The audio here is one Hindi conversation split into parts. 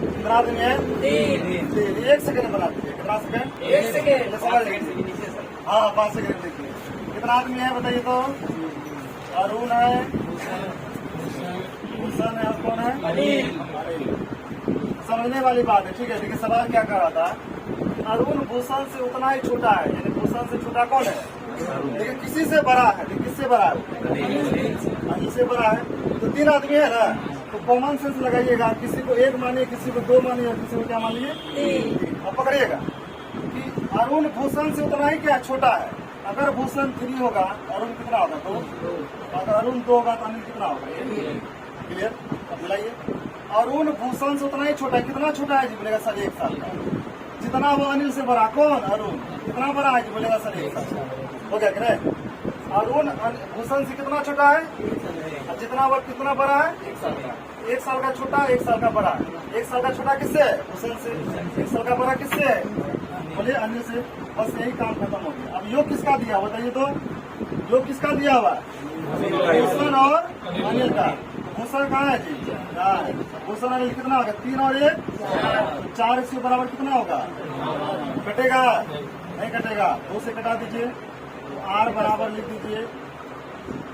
कितना आदमी है? 3। 1 सेकंड बना दीजिए। कितना सेकंड? 1 सेकंड। हाँ 5 सेकंड देखिए। कितना आदमी है बताइए तो? अरुण है, भूषण है और कौन है? अनिल। समझने वाली बात है, ठीक है। देखिए सवाल क्या कर रहा था, अरुण भूषण से उतना ही छोटा है, यानी भूषण से छोटा कौन है? लेकिन किसी से बड़ा है। किससे बड़ा है? अनिल से बड़ा है। तो 3 आदमी है ना, तो कॉमन सेंस लगाइएगा। किसी को 1 मानिए, किसी को 2 मानिए और किसी को क्या मानिए? 3। अब पकड़िएगा कि अरुण भूषण से उतना ही क्या छोटा है। अगर भूषण 3 होगा, अरुण कितना होगा? 2। अगर अरुण 2 होगा तो अनिल कितना होगा? क्लियर? अब मिलाइए। अरुण भूषण से उतना ही छोटा है। कितना छोटा है जी? बोलेगा सर 1 साल का। जितना वो अनिल से बड़ा, कौन? अरुण। कितना बड़ा है जी? बोलेगा सर 1 साल का। हो गया कि नहीं? अरुण भूषण से कितना छोटा है? जितना वो कितना बड़ा है? 1 साल का। 1 साल का छोटा, 1 साल का बड़ा। 1 साल का छोटा किससे है? भूषण से। 1 साल का बड़ा किससे है? बोले अनिल से। बस यही काम खत्म हो गया। अब योग किसका दिया बताइए तो? योग किसका दिया हुआ? भूषण और अनिल का। भूषण कहाँ है जी? 4। भूषण अनिल कितना होगा? 3 और 1 4। इसके बराबर कितना होगा? कटेगा? नहीं कटेगा। 2 से कटा दीजिए। R बराबर लिख दीजिए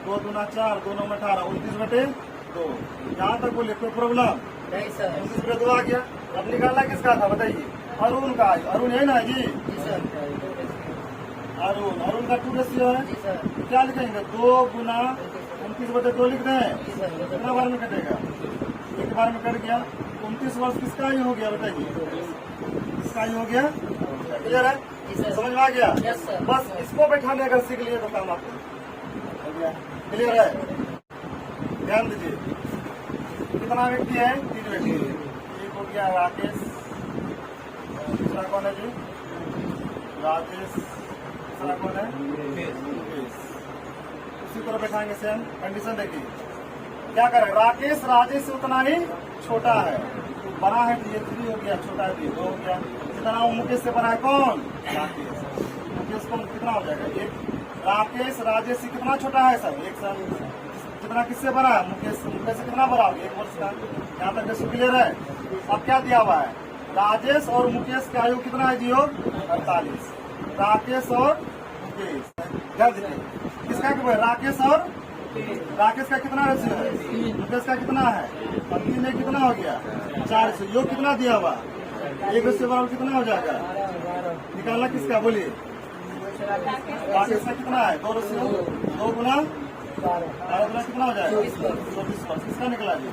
2 दूना 4, 2 9 18, 29/2। यहाँ तक बोले कोई प्रॉब्लम नहीं सर। 29/2 आ गया। अब निकालना किसका था बताइए? अरुण का। अरुण है ना जी? अरुण का 2 रेशियो है। क्या लिखेंगे? 2 गुना 29/2 लिख दें। कितना बार में कटेगा? 1 बार में कट गया। 29 वर्ष किसका ही हो गया बताइए? किसका ही हो गया? क्लियर है? समझ में आ गया? बस इसको बैठाने अगर सीख लिए तो काम आपको हो गया। क्लियर है? ध्यान दीजिए। कितना व्यक्ति है? 3 व्यक्ति। एक हो गया राकेश, दूसरा कौन है जी? राजेश, तीसरा कौन है? मुकेश। उसी तरह बैठाएंगे। सेम कंडीशन देखिए क्या करें। राकेश राजेश से उतना ही छोटा है। बड़ा है तो ये 3 हो गया, छोटा है तो ये 2 हो गया। जितना वो मुकेश से बड़ा है कौन? राकेश। मुकेश को कितना हो जाएगा? 1। राकेश राजेश से कितना छोटा है सर? 1 साल। जितना किससे बड़ा है? मुकेश से कितना बड़ा होगा? 1 वर्ष का। यहाँ तक रेशियो क्लियर है? अब क्या दिया हुआ है? राजेश और मुकेश का आयु कितना है जी? योग 48। राकेश और मुकेश। ध्यान दीजिए किसका? राकेश और राकेश का कितना रेशियो है? मुकेश का कितना है? अब 3 में कितना हो गया? 4 रेशियो। योग कितना दिया हुआ? 1 रेशियो बराबर कितना हो जाएगा? निकालना किसका? बोलिए। राकेश का कितना है? 2 रेशियो। 2 गुना 12 गुना कितना हो जाएगा? 24 वर्ष। किसका निकला जी?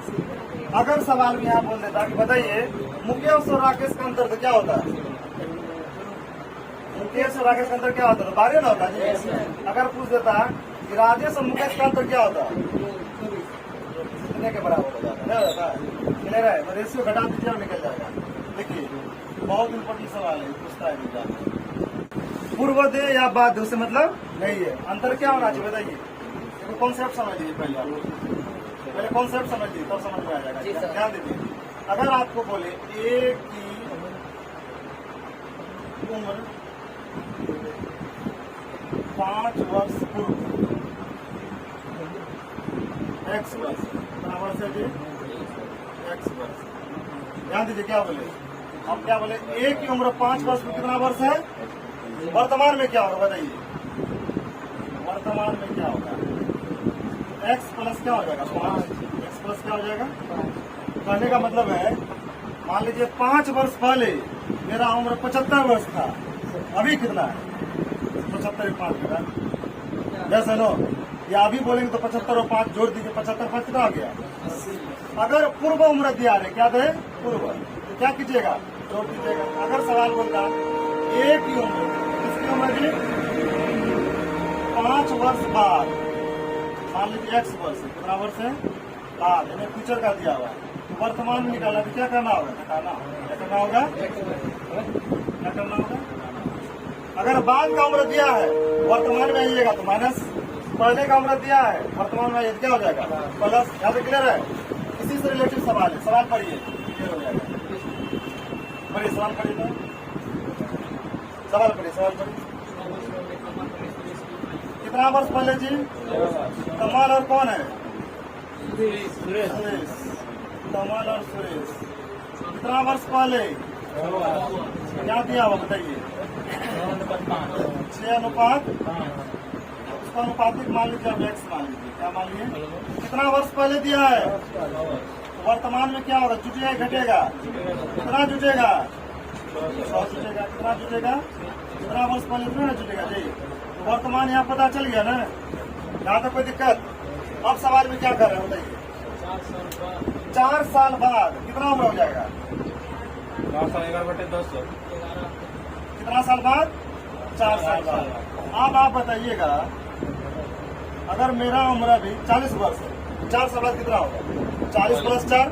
अगर सवाल में यहाँ बोल देता कि बताइए मुकेश और राकेश का अंतर तो क्या होता है? मुकेश और राकेश का अंतर क्या होता है? 12 ना होता जी। अगर पूछ देता कि राजेश और मुकेश का अंतर क्या होता है? कितने के बराबर होता है? क्लियर है? तो रेशियो घटा दीजिए और निकल जाएगा। देखिए बहुत इंपॉर्टेंट सवाल है, पूछता है एग्जाम। पूर्वोदय या बाद उससे मतलब नहीं है। अंतर क्या होना चाहिए बताइए? देखो कॉन्सेप्ट समझ लीजिए। पहले कॉन्सेप्ट समझ लीजिए तब समझ में आ जाएगा। ध्यान दीजिए। अगर आपको बोले एक की उम्र 5 वर्ष पूर्व, X वर्ष, कितना वर्ष है जी? X वर्ष। ध्यान दीजिए क्या बोले? हम क्या बोले? एक की उम्र 5 वर्ष में कितना वर्ष है? वर्तमान में क्या होगा बताइए? वर्तमान में क्या होगा? X प्लस क्या हो जाएगा? 5। X प्लस क्या हो जाएगा? कहने का मतलब है मान लीजिए 5 वर्ष पहले मेरा उम्र 75 वर्ष था। अभी कितना है? 75 5 का जैसे नो या अभी बोलेंगे तो 75 और 5 जोड़ दीजिए। 75 5 कितना हो गया? अगर पूर्व उम्र दिया है क्या दे? पूर्व। तो क्या कीजिएगा? जोड़ दीजिएगा। अगर सवाल बोलता एक ही उम्र, किसकी उम्र जी? 5 वर्ष बाद, मान लीजिए X वर्ष, कितना वर्ष है? बाद, यानी फ्यूचर का दिया हुआ है। तो वर्तमान में निकालना तो क्या करना होगा? घटाना। क्या करना होगा? क्या करना होगा? अगर बाद का उम्र दिया है वर्तमान में आइएगा तो माइनस, पहले का उम्र दिया है वर्तमान में आइए क्या हो जाएगा? प्लस। यहाँ पे क्लियर है? इसी से रिलेटेड सवाल है। सवाल पढ़िए, क्लियर हो जाएगा। पढ़िए सवाल पढ़िए तो सवाल पढ़िए। सवाल पढ़िए। कितना वर्ष पहले जी? कमल और कौन है? सुरेश। कमल और सुरेश कितना वर्ष पहले क्या दिया हुआ बताइए? 6:5। उसका अनुपातिक मान लीजिए, अब x मान लीजिए, क्या मान लीजिए? कितना वर्ष पहले दिया है? तो वर्तमान में क्या होगा? जुटेगा घटेगा? कितना जुटेगा? 100 जुटेगा। कितना जुटेगा? कितना वर्ष पहले इतना ना जुटेगा जी। तो वर्तमान यहाँ पता चल गया ना, यहाँ तक कोई दिक्कत? अब सवाल में क्या कर रहे हैं बताइए? 4 साल बाद कितना उम्र हो जाएगा? 11/10। कितना साल बाद? 4 साल बाद। अब आप बताइएगा, अगर मेरा उम्र अभी 40 वर्ष है, 4 साल बाद कितना होगा? 40 + 4।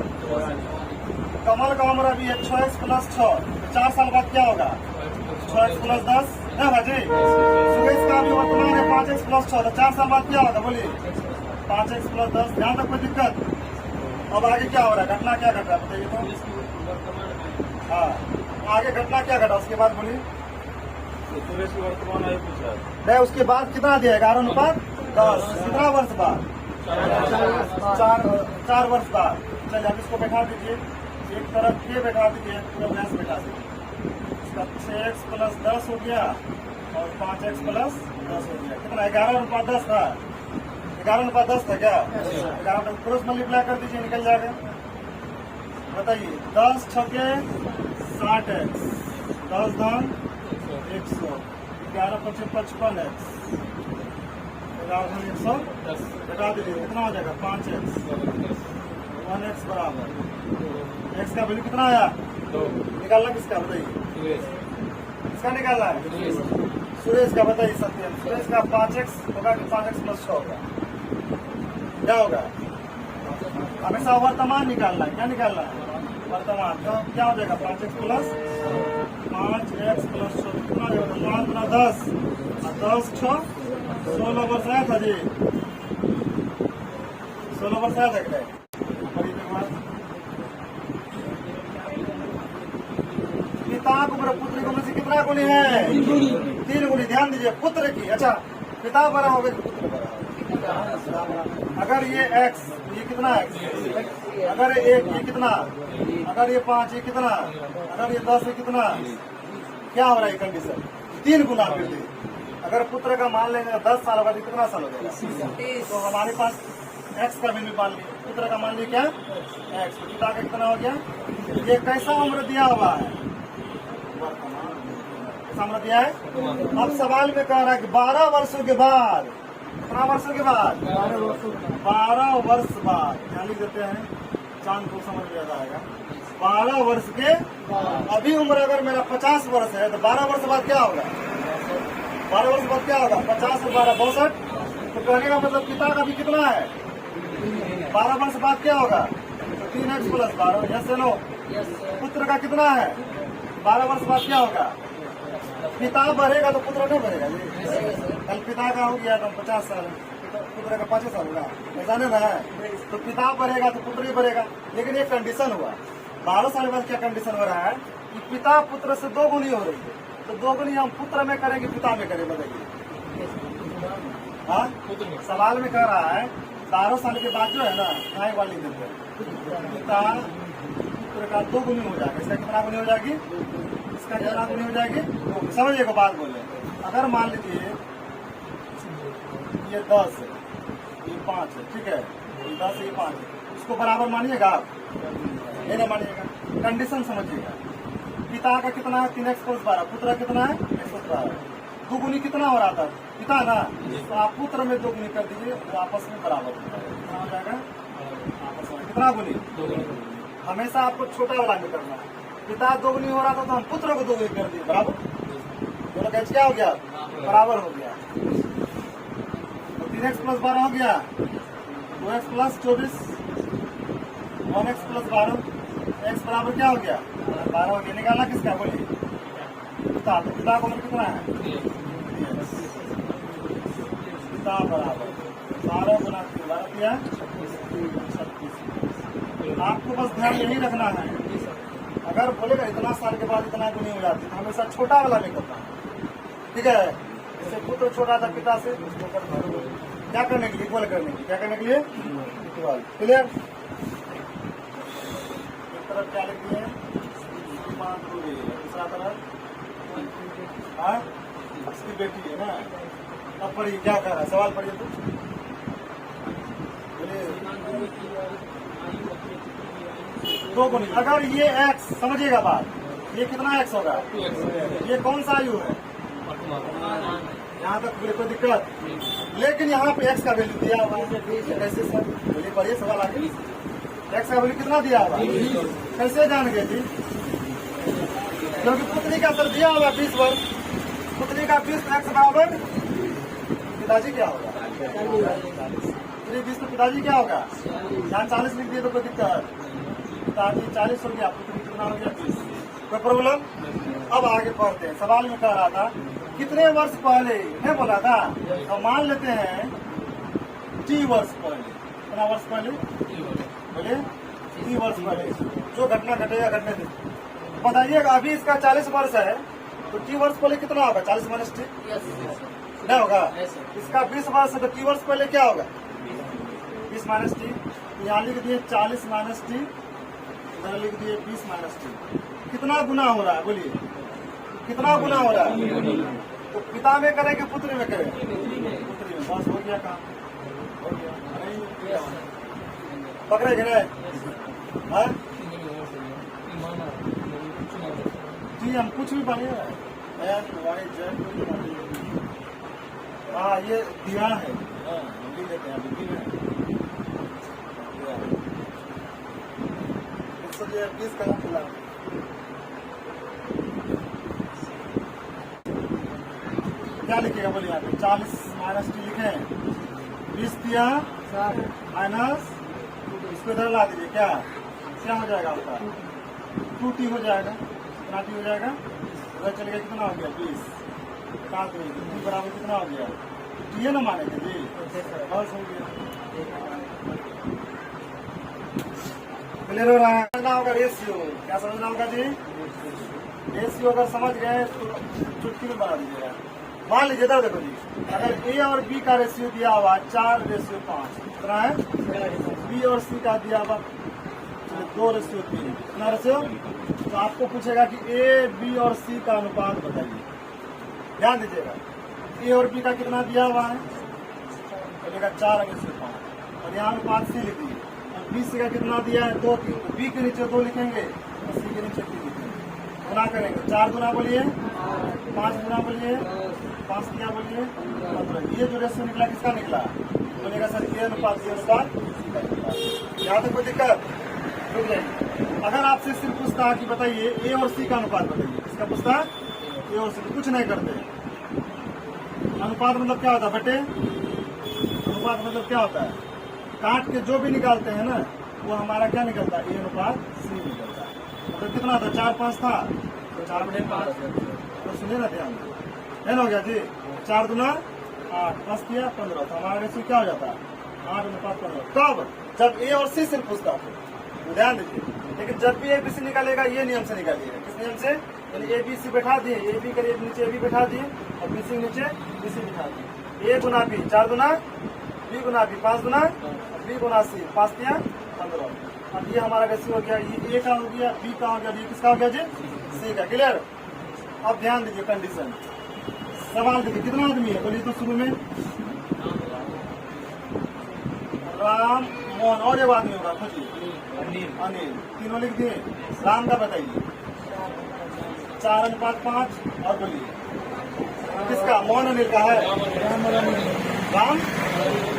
कमल का उम्र अभी है 6x + 6, 4 साल बाद क्या होगा? 6x + 10 है भाजी। सुरेश का भी वर्तमान है 5x + 6, तो 4 साल बाद क्या होगा बोलिए? 5x + 10। यहाँ तक कोई दिक्कत? अब आगे क्या हो रहा है? घटना क्या घट रहा है बताइए तो? हाँ, आगे घटना क्या घटा उसके बाद बोलिए? सुरेश की वर्तमान आयु पूछा नहीं, उसके बाद कितना दिया? 11:10। कितना वर्ष बाद? 4 वर्ष बाद। चलिए अब इसको बैठा दीजिए, एक तरफ ये बैठा दीजिए, पूरा व्यास बैठा दीजिए। इसका 6x + 10 हो गया और 5x + 10 हो गया। कितना? 11:10 था। 11:10 था क्या? 11 क्रॉस मल्टीप्लाई कर दीजिए, निकल जाएगा। बताइए, 10 × 60x, 10 × 100, 11 × 5 = 55x, 11 × 110 घटा दीजिए, कितना हो जाएगा? 5x। 1x बराबर x का वैल्यू कितना आया? 2। निकालना किसका बताइए? किसका निकालना है? सुरेश का। बताइए सत्यम, सुरेश का 5x होगा कि 5x + 6 होगा? क्या होगा? हमेशा वर्तमान निकालना है। क्या निकालना है? वर्तमान। तो क्या हो जाएगा? 5x + 5x + 6 कितना हो जाएगा? 5 × 10 और 10 × 6 16 वर्ष आया था जी। 16 वर्ष आया था क्या? पिता की उम्र पुत्र की उम्र से कितना गुनी है? 3 गुनी। ध्यान दीजिए, पुत्र की। अच्छा, पिता बड़ा हो गया, पुत्र बड़ा हो। अगर ये x, ये कितना x? अगर 1 ये कितना? अगर ये 5 ये कितना? अगर ये 10 ये कितना? क्या हो रहा है कंडीशन? 3 गुना वृद्धि। अगर पुत्र का मान लेंगे 10 साल बाद कितना साल हो जाएगा? तो हमारे पास x का वैल्यू मान लिया, पुत्र का मान लिया क्या? x। पिता का कितना हो गया? ये कैसा उम्र दिया हुआ है? कैसा उम्र दिया है? अब सवाल में कह रहा है कि 12 वर्षों के बाद। कितना वर्षों के बाद? 12 वर्ष बाद। क्या लिख देते हैं? चांद को समझ में ज्यादा आएगा। 12 वर्ष के अभी उम्र अगर मेरा 50 वर्ष है, तो 12 वर्ष बाद क्या होगा? 12 वर्ष बाद क्या होगा? 50 और 12 62। तो कहने का मतलब पिता का भी कितना है? 12 वर्ष बाद क्या होगा? 3x + 12। Yes no? पुत्र का कितना है? 12 वर्ष बाद क्या होगा? पिता बढ़ेगा तो पुत्र नहीं बढ़ेगा जी। कल पिता का हो गया तो 50 साल, पुत्र का 5 साल होगा, ऐसा नहीं ना है? तो पिता बढ़ेगा तो पुत्र ही बढ़ेगा। लेकिन एक कंडीशन हुआ, 12 साल बाद क्या कंडीशन हो रहा है कि पिता पुत्र से 2 गुनी हो रही है। तो 2 गुनी हम पुत्र में करेंगे, पिता में करें? बताइए। हाँ, सवाल में कह रहा है 12 साल के बाद जो है ना, न्याय वाली देते हैं, पिता पुत्र का 2 गुनी हो जाएगा। इसका कितना गुनी हो जाएगी? इसका कितना गुनी हो जाएगी? समझिए को बात बोले। अगर मान लीजिए ये 10 है, ये 5 है, ठीक है? ये 10 है, ये 5 है, उसको बराबर मानिएगा आप? नहीं मानिएगा। कंडीशन समझिएगा। पिता का कितना है? 3x + 12। पुत्र कितना है? x + 12। 2 गुनी कितना हो रहा था? पिता ना, तो आप पुत्र में 2 गुनी कर दीजिए, वो आपस में बराबर कितना हो जाएगा? आपस में कितना गुनी? 2 गुनी। हमेशा आपको छोटा वाला में करना है। पिता 2 गुनी हो रहा था तो हम पुत्र को 2 गुनी कर दिए, बराबर। दोनों का क्या हो गया? बराबर हो गया। तो 3x + 12 हो गया, 2x + 24, 1x + 12, x बराबर क्या हो गया? 12 हो गया। निकालना किसका बोलिए? पिता। तो पिता का उम्र कितना है? पिता बराबर 12 × 3 12 36। आपको बस ध्यान यही रखना है, अगर बोलेगा इतना साल के बाद इतना गुनी हो जाती तो हमेशा छोटा वाला में करना, ठीक है? जैसे पुत्र छोटा था पिता से, उसको करना क्या करने के लिए? इक्वल करने के लिए। क्या करने के लिए? इक्वल। क्लियर? एक तरफ क्या लिखती है? ध्रुवी है, दूसरा तरफ हाँ उसकी बेटी है ना। अब पढ़िए क्या कर रहा है, सवाल पढ़िए तो बोलिए। दो गुनी अगर ये एक्स, समझिएगा बात, ये कितना एक्स होगा, ये कौन सा आयु है, यहाँ तक बोले कोई दिक्कत, लेकिन यहाँ पे एक्स का वैल्यू दिया हुआ है। कैसे सर, बोलिए पढ़िए सवाल आगे। एक्स का वैल्यू कितना दिया हुआ, कैसे जान गए जी, क्योंकि पुत्री का सर दिया हुआ 20 वर्ष, पुत्री का 20 एक्स बराबर पिताजी क्या होगा, पुत्री 20 तो पिताजी क्या होगा, यहाँ 40 लिख दिए तो कोई दिक्कत, पिताजी 40 हो गया, पुत्री कितना हो गया 20, कोई प्रॉब्लम। अब आगे पढ़ते हैं, सवाल में कह रहा था कितने वर्ष पहले, मैं बोला था तो मान लेते हैं T वर्ष पहले, कितना वर्ष पहले बोले, T वर्ष पहले जो घटना घटेगा घटने दे। बताइएगा अभी इसका 40 वर्ष है तो T वर्ष पहले कितना होगा, 40 माइनस T क्या होगा, इसका 20 वर्ष है तो T वर्ष पहले क्या होगा, 20 माइनस T। यहाँ लिख दिए 40 माइनस T, इधर लिख दिए 20 माइनस T। कितना गुना हो रहा है बोलिए, कितना गुना हो रहा है, तो पिता में करें कि पुत्री में करें, पुत्री में, बस हो गया काम, हो गया। पकड़े कि नहीं, जी हम कुछ भी पढ़े, हाँ ये दिया है, हम भी लेते हैं अभी भी है 20 का खुला। क्या लिखेगा बोलिए, यहाँ पे 40 माइनस T लिखे, 20 दिया माइनस, इसको इधर ला दीजिए, क्या क्या हो जाएगा आपका 2T हो जाएगा, कितना T हो जाएगा, उधर चलेगा कितना हो गया 20, काट देंगे T बराबर कितना हो गया, T है ना मानेंगे जी, बस हो गया। क्लियर हो रहा है, समझना होगा रेशियो, क्या समझना होगा जी, रेशियो अगर समझ गए तो चुटकी में बना दीजिएगा। मान लीजिए इधर देखो जी, अगर A और B का रेशियो दिया हुआ 4:5, कितना है, B और C का दिया हुआ 2:3, कितना रेशियो, तो आपको पूछेगा कि A, B और C का अनुपात बताइए। ध्यान दीजिएगा, A और B का कितना दिया हुआ है, बोलेगा 4:5, और यहाँ अनुपात C लिख दिए, और B, C का कितना दिया है 2, तो B के नीचे 2 लिखेंगे और C के नीचे 3 लिखेंगे, गुना करेंगे, 4 गुना बोलिए, 5 गुना बोलिए, 5 क्या बोलिए, 15। ये जो रेशियो निकला किसका निकला, बोलेगा सर ये अनुपात यहाँ तक कोई दिक्कत रुक जाएगी। अगर आपसे सिर्फ पूछता है कि बताइए A और C का अनुपात बताइए, किसका पूछता है, A और C, कुछ नहीं करते। अनुपात मतलब क्या होता है बेटे, अनुपात मतलब क्या होता है, काट के जो भी निकालते हैं ना वो हमारा क्या निकलता है, A अनुपात C निकलता है। मतलब कितना था, 4-5 था तो 4/5, तो सुनिए ना ध्यान है ना, हो गया जी, 4 दूना 8, 5 किया 15, तो हमारा रेशियो क्या हो जाता है 8:15। कब, जब A और C सिर्फ पूछता है, तो ध्यान दीजिए। लेकिन जब भी ABC निकालेगा ये नियम से निकालिएगा, किस नियम से, यानी ABC बैठा दिए, AB के नीचे AB बैठा दिए और BC के नीचे BC बैठा दिए, A Guna B 4 Guna, B Guna B 5 Guna, B Guna C 5 किया 15। अब ये हमारा रेशियो हो गया, ये A का हो गया, B का हो गया, B किसका हो गया जी, C का। क्लियर। अब ध्यान दीजिए कंडीशन, सवाल देखिए कितना आदमी है बोलिए तो, शुरू में राम, मोहन और एक आदमी होगा, खोजिए अनिल, तीनों लिख दिए। राम का बताइए 4:5, और बोलिए किसका, मोहन अनिल का है, राम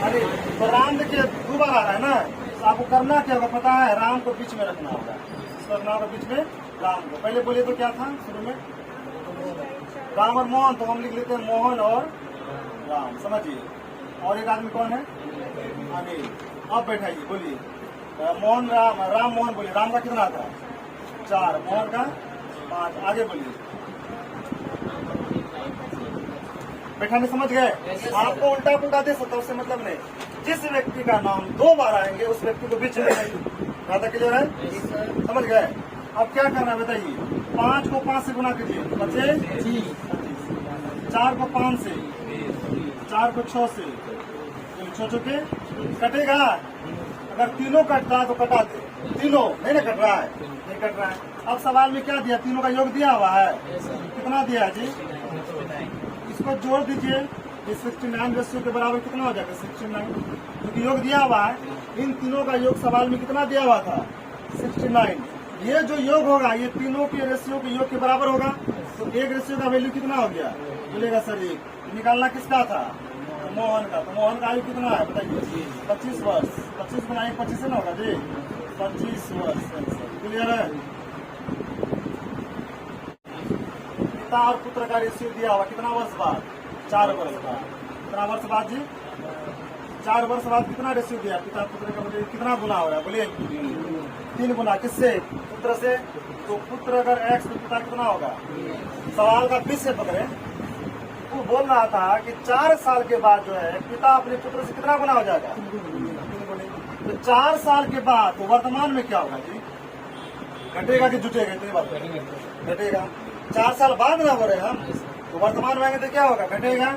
अनिल। तो राम देखिए 2 बार आ रहा है ना, तो आपको करना क्या होगा पता है, राम को बीच में रखना होगा, इसको रखना होगा बीच में राम को। पहले बोलिए तो क्या था शुरू में, राम और मोहन, तो हम लिख लेते हैं मोहन और राम, समझिए। और एक आदमी कौन है, अनिल। अब बैठाइए बोलिए मोहन राम मोहन, बोलिए राम का कितना था 4, मोहन का 5, आगे बोलिए। बैठाने समझ गए, आपको उल्टा पुल्टा दे सकता उससे मतलब नहीं, जिस व्यक्ति का नाम 2 बार आएंगे उस व्यक्ति को बीच में ज्यादा क्लियर है, समझ गए। अब क्या करना है बताइए, 5 को 5 से गुना कीजिए, बचे 4 को 5 से, 4 को 6 से, 6 के कटेगा, अगर तीनों कटता तो कटा दे, तीनों नहीं ना कट रहा है, नहीं कट रहा है। अब सवाल में क्या दिया, तीनों का योग दिया हुआ है, कितना दिया है जी? इसको जोड़ दीजिए, ये 69 रेशियो के बराबर कितना हो जाएगा? 69, क्योंकि योग दिया हुआ है। इन तीनों का योग सवाल में कितना दिया हुआ था? 69। ये जो योग होगा ये तीनों के रेशियो के योग के बराबर होगा, तो एक रेशियो का वैल्यू कितना हो गया? बोलेगा सर एक। निकालना किसका था? मोहन का। तो मोहन का आयु कितना है बताइए? 25 वर्ष। 25 गुना 1 25 ना होगा जी, 25 वर्ष। क्लियर है? पिता और पुत्र का रेशियो दिया हुआ कितना वर्ष बाद? 4 वर्ष बाद। कितना वर्ष बाद जी? 4 वर्ष बाद कितना रेशियो दिया? पिता पुत्र का बोलिए कितना गुना हो रहा है? बोलिए 3 गुना। किससे? पुत्र से। तो पुत्र अगर x तो पिता कितना होगा? सवाल का बीच से पकड़े। वो बोल रहा था कि 4 साल के बाद जो है पिता अपने पुत्र से कितना गुना हो जाएगा? 3 गुना। तो 4 साल के बाद तो वर्तमान में क्या होगा जी? घटेगा कि जुटेगा? इतनी बात घटेगा। 4 साल बाद ना हो रहे हम, तो वर्तमान में आएंगे तो क्या होगा? घटेगा।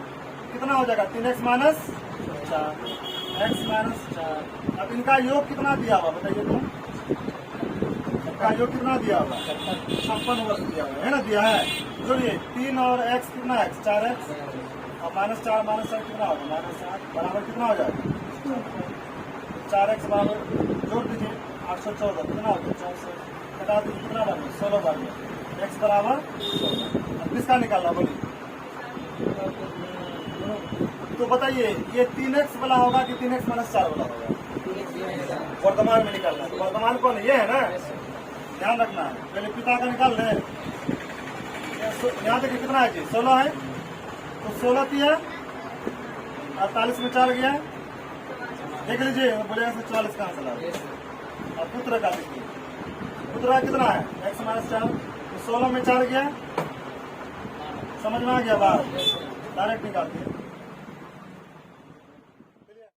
कितना हो जाएगा? 3x minus 4, x minus 4। अब इनका योग कितना दिया हुआ बताइए? तो इनका योग कितना दिया हुआ? 56 वर्ष दिया हुआ है ना? दिया है। जोड़िए 3 और x कितना है? 4x और माइनस 4 कितना होगा? माइनस 8 बराबर कितना हो जाएगा? 4x बराबर जोड़ दीजिए 814 कितना होगा? 64 घटा दीजिए कितना बार में? 16 बार में। x बराबर 16। अब किसका निकालना बोलिए? तो बताइए ये 3x वाला होगा कि 3x माइनस 4 वाला होगा? वर्तमान में निकालना है। तो वर्तमान कौन है? ये है ना, ध्यान रखना है। पहले पिता का निकाल रहे। यहाँ देखिए कितना है जी? 16 है। तो 16 दिया 48 में 4 गया, देख लीजिए। बोलेगा 44 कहाँ चला? और पुत्र का देखिए, पुत्र का कितना है? x minus 4। तो 16 में 4 गया, समझ में आ गया बात? डायरेक्ट निकालते हैं।